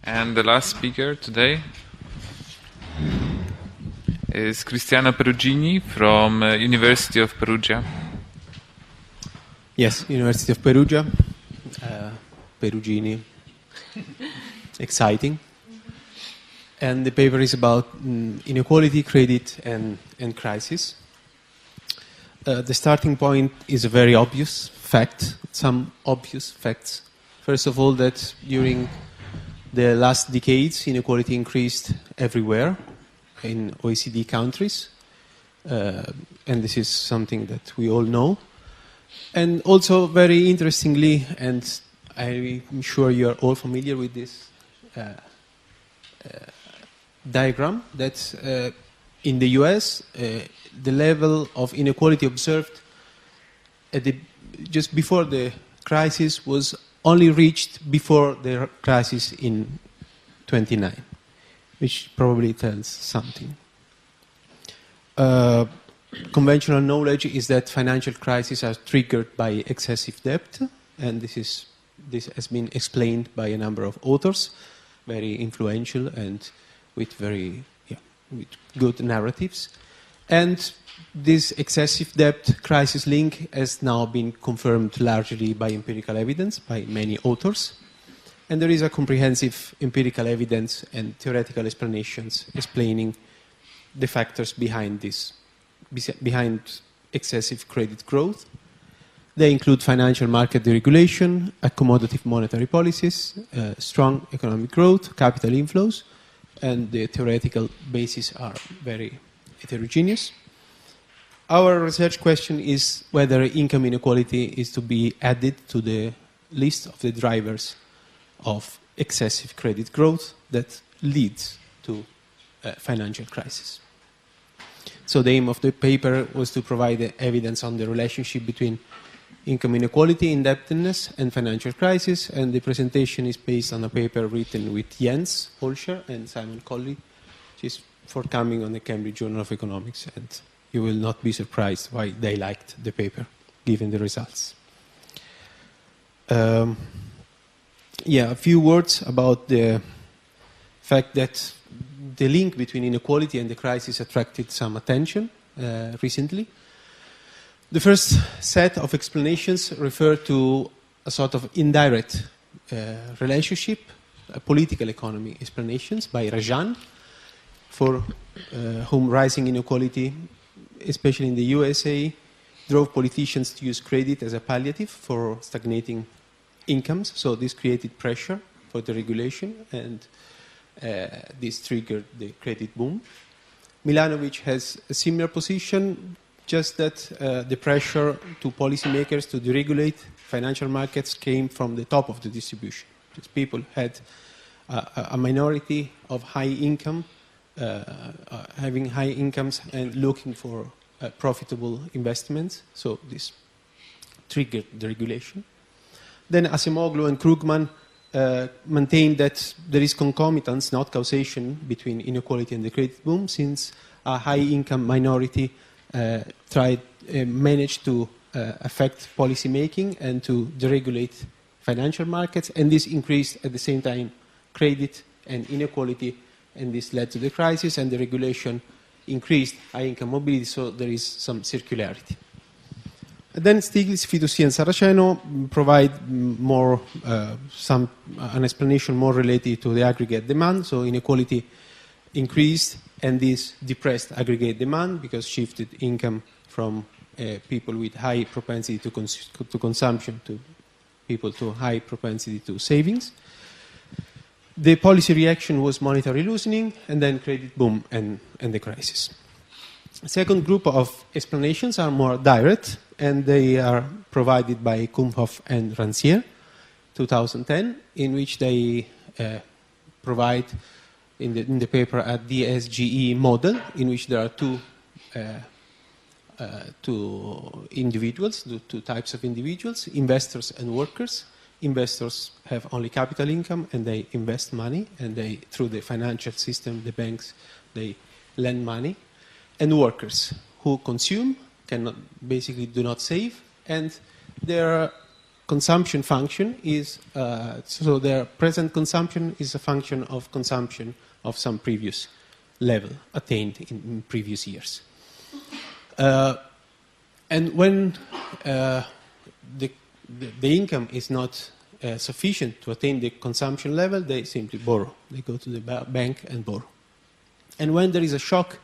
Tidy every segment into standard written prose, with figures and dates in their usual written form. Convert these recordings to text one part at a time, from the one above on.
And the last speaker today is Cristiano Perugini from University of Perugia. Yes, University of Perugia. Perugini. Exciting. And the paper is about inequality, credit, and crisis. The starting point is a very obvious fact, some obvious facts. First of all, that during the last decades, inequality increased everywhere in OECD countries. And this is something that we all know. And also, very interestingly, and I'm sure you are all familiar with this diagram, that in the US, the level of inequality observed just before the crisis was only reached before the crisis in 29, which probably tells something. Conventional knowledge is that financial crises are triggered by excessive debt, and this has been explained by a number of authors, very influential and with with good narratives. And this excessive debt crisis link has now been confirmed largely by empirical evidence by many authors. And there is a comprehensive empirical evidence and theoretical explanations explaining the factors behind this, behind excessive credit growth. They include financial market deregulation, accommodative monetary policies, strong economic growth, capital inflows, and the theoretical bases are very heterogeneous. Our research question is whether income inequality is to be added to the list of the drivers of excessive credit growth that leads to financial crisis. So the aim of the paper was to provide evidence on the relationship between income inequality, indebtedness, and financial crisis, and the presentation is based on a paper written with Jens Holscher and Simon Colley, which is forthcoming on the Cambridge Journal of Economics, and you will not be surprised why they liked the paper, given the results. A few words about the fact that the link between inequality and the crisis attracted some attention recently. The first set of explanations refer to a sort of indirect relationship, political economy explanations by Rajan, for whom rising inequality, especially in the USA, drove politicians to use credit as a palliative for stagnating incomes. So this created pressure for the regulation, and this triggered the credit boom. Milanovic has a similar position, just that the pressure to policymakers to deregulate financial markets came from the top of the distribution. Just people had a minority of high income, having high incomes and looking for profitable investments. So this triggered the regulation. Then Acemoglu and Krugman maintained that there is concomitance, not causation, between inequality and the credit boom, since a high-income minority managed to affect policy making and to deregulate financial markets, and this increased at the same time credit and inequality, and this led to the crisis, and the regulation increased high-income mobility, so there is some circularity. And then Stiglitz, Fitoussi, and Saraceno provide an explanation more related to the aggregate demand. So inequality increased, and this depressed aggregate demand because shifted income from people with high propensity to consumption to people to high propensity to savings. The policy reaction was monetary loosening, and then credit boom and the crisis. The second group of explanations are more direct, and they are provided by Kumhoff and Rancière, 2010, in which they provide in the paper a DSGE model in which there are two individuals, two types of individuals, investors and workers. Investors have only capital income and they invest money, and they, through the financial system, the banks, they lend money. And workers who consume, basically do not save, and their consumption function is, so their present consumption is a function of consumption of some previous level attained in previous years. And when the income is not sufficient to attain the consumption level, they simply borrow. They go to the bank and borrow. And when there is a shock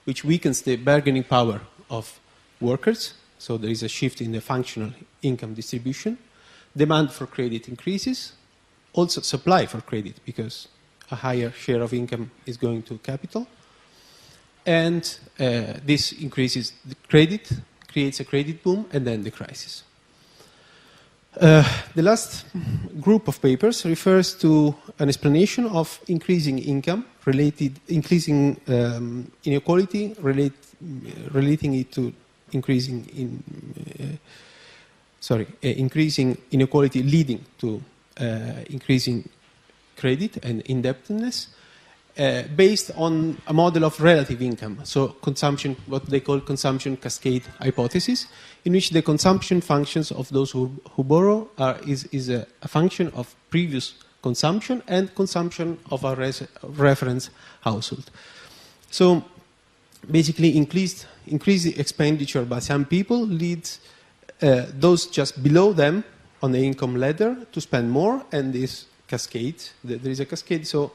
which weakens the bargaining power of workers, so there is a shift in the functional income distribution, demand for credit increases, also supply for credit, because a higher share of income is going to capital. And this increases the credit, creates a credit boom, and then the crisis. The last group of papers refers to an explanation of increasing income, increasing inequality, relating it to increasing inequality leading to increasing credit and indebtedness, based on a model of relative income, so consumption, what they call consumption cascade hypothesis, in which the consumption functions of those who borrow is a function of previous consumption and consumption of a reference household. So basically increased expenditure by some people leads those just below them on the income ladder to spend more, and this cascade, there is a cascade, so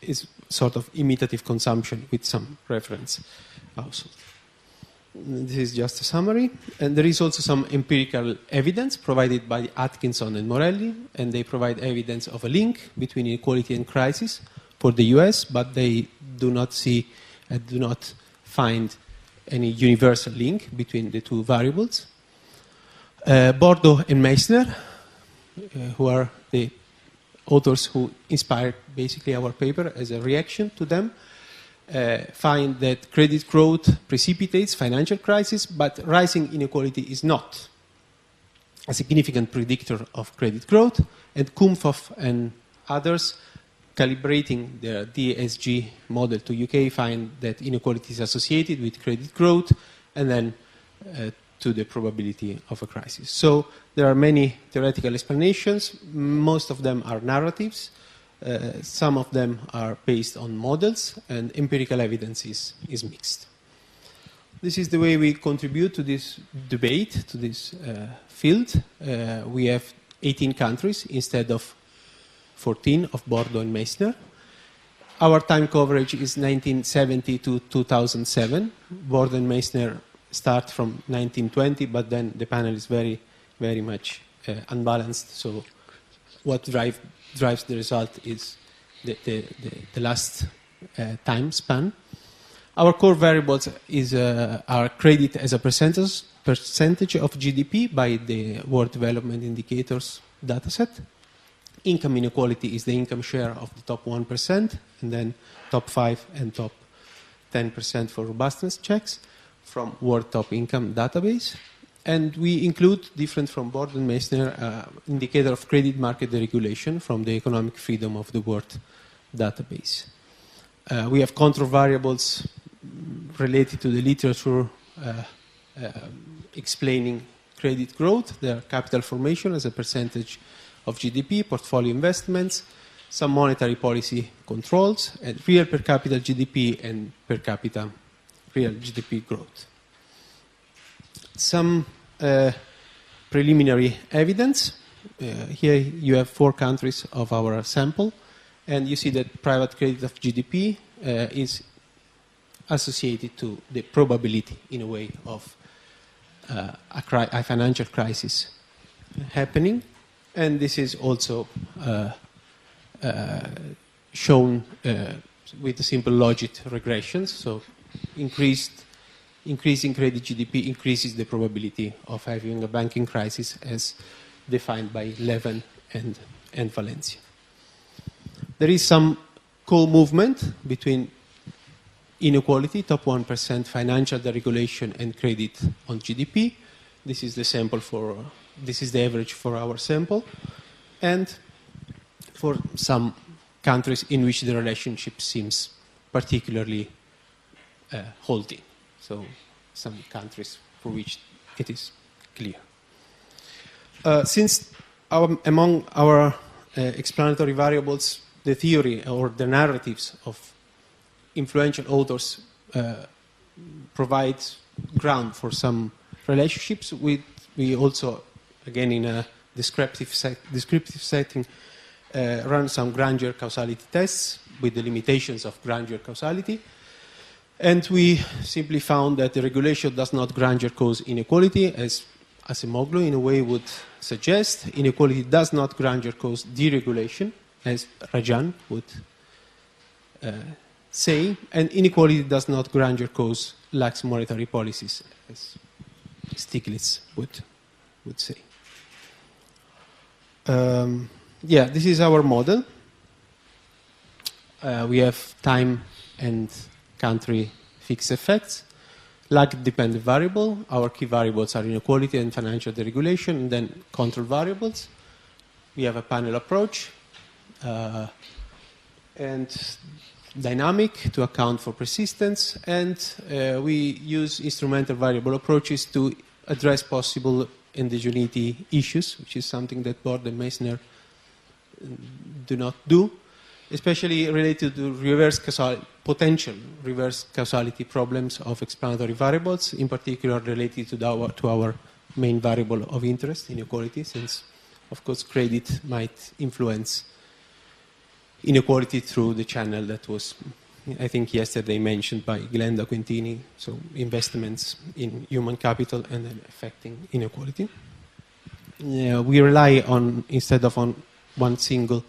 is sort of imitative consumption with some reference household. This is just a summary, and there is also some empirical evidence provided by Atkinson and Morelli, and they provide evidence of a link between inequality and crisis for the US, but they do not find any universal link between the two variables. Bordeaux and Meissner, who are the authors who inspired basically our paper as a reaction to them, find that credit growth precipitates financial crisis, but rising inequality is not a significant predictor of credit growth. And Kumhoff and others, calibrating their DSG model to UK, find that inequality is associated with credit growth and then to the probability of a crisis. So there are many theoretical explanations. Most of them are narratives. Some of them are based on models, and empirical evidence is mixed. This is the way we contribute to this debate, to this field. We have 18 countries instead of 14 of Bordeaux and Meissner. Our time coverage is 1970 to 2007. Bordeaux and Meissner start from 1920, but then the panel is very, very much unbalanced. So what drives the result is the last time span. Our core variables are credit as a percentage of GDP by the World Development Indicators dataset. Income inequality is the income share of the top 1%, and then top 5 and top 10% for robustness checks from World Top Income database. And we include, different from Bordeaux and Meissner, indicator of credit market deregulation from the Economic Freedom of the World database. We have control variables related to the literature explaining credit growth, their capital formation as a percentage of GDP, portfolio investments, some monetary policy controls, and real per capita GDP and per capita real GDP growth. Some preliminary evidence. Here you have 4 countries of our sample, and you see that private credit of GDP is associated to the probability, in a way, of a financial crisis happening. And this is also shown with simple logic regressions. So increasing credit GDP increases the probability of having a banking crisis as defined by Levin and Valencia. There is some co-movement between inequality, top 1%, financial deregulation, and credit on GDP. This is the sample this is the average for our sample. And for some countries in which the relationship seems particularly holding. So some countries for which it is clear. Since among our explanatory variables, the theory or the narratives of influential authors provide ground for some relationships, we also, again in a descriptive setting, run some grandeur causality tests with the limitations of grandeur causality. And we simply found that the regulation does not grandeur cause inequality, as Acemoglu in a way would suggest. Inequality does not grandeur cause deregulation, as Rajan would say. And inequality does not grandeur cause lax monetary policies, as Stiglitz would say. This is our model. We have time and country fixed effects. Lag-dependent variable. Our key variables are inequality and financial deregulation, and then control variables. We have a panel approach and dynamic to account for persistence, and we use instrumental variable approaches to address possible endogeneity issues, which is something that Bord and Meissner do not do, especially related to potential reverse causality problems of explanatory variables, in particular related to our main variable of interest, inequality, since, of course, credit might influence inequality through the channel that was, I think, yesterday mentioned by Glenda Quintini, so investments in human capital and then affecting inequality. We rely on, instead of on one single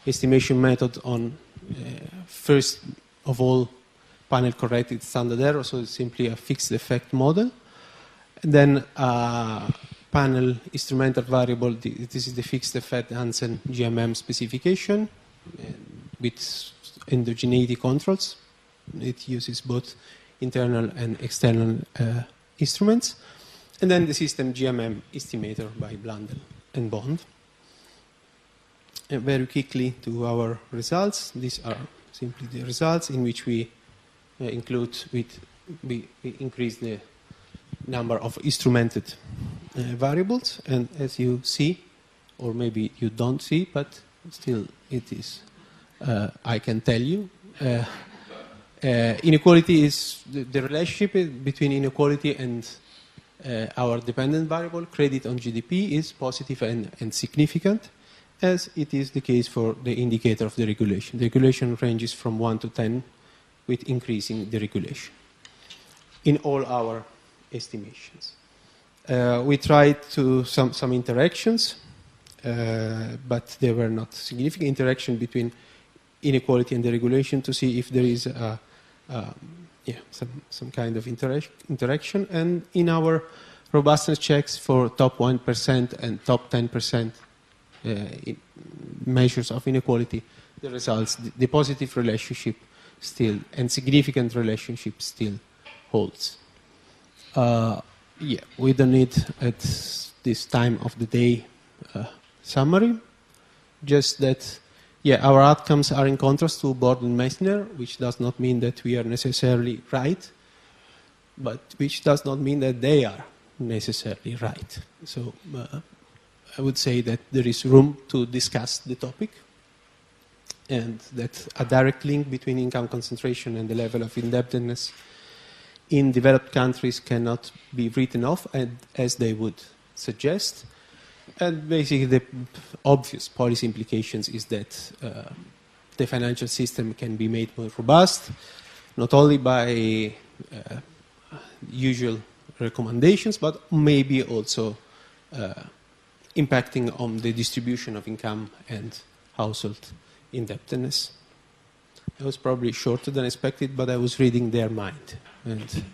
estimation method, on first of all panel corrected standard error, so it's simply a fixed effect model. And then panel instrumental variable, this is the fixed effect Hansen GMM specification with endogeneity controls. It uses both internal and external instruments. And then the system GMM estimator by Blandel and Bond. Very quickly to our results. These are simply the results in which we we increase the number of instrumented variables. And as you see, or maybe you don't see, but still it is, I can tell you, inequality is the relationship between inequality and our dependent variable, credit on GDP, is positive and significant, as it is the case for the indicator of the regulation. The regulation ranges from 1 to 10 with increasing the regulation in all our estimations. We tried to some interactions, but there were not significant interaction between inequality and the regulation to see if there is some kind of interaction. And in our robustness checks for top 1% and top 10% measures of inequality, the results, the positive relationship still, and significant relationship still holds. We don't need at this time of the day summary, just that our outcomes are in contrast to Bord and Meissner, which does not mean that we are necessarily right, but which does not mean that they are necessarily right. So I would say that there is room to discuss the topic, and that a direct link between income concentration and the level of indebtedness in developed countries cannot be written off, as they would suggest. And basically the obvious policy implications is that the financial system can be made more robust, not only by usual recommendations, but maybe also impacting on the distribution of income and household indebtedness. I was probably shorter than expected, but I was reading their mind. And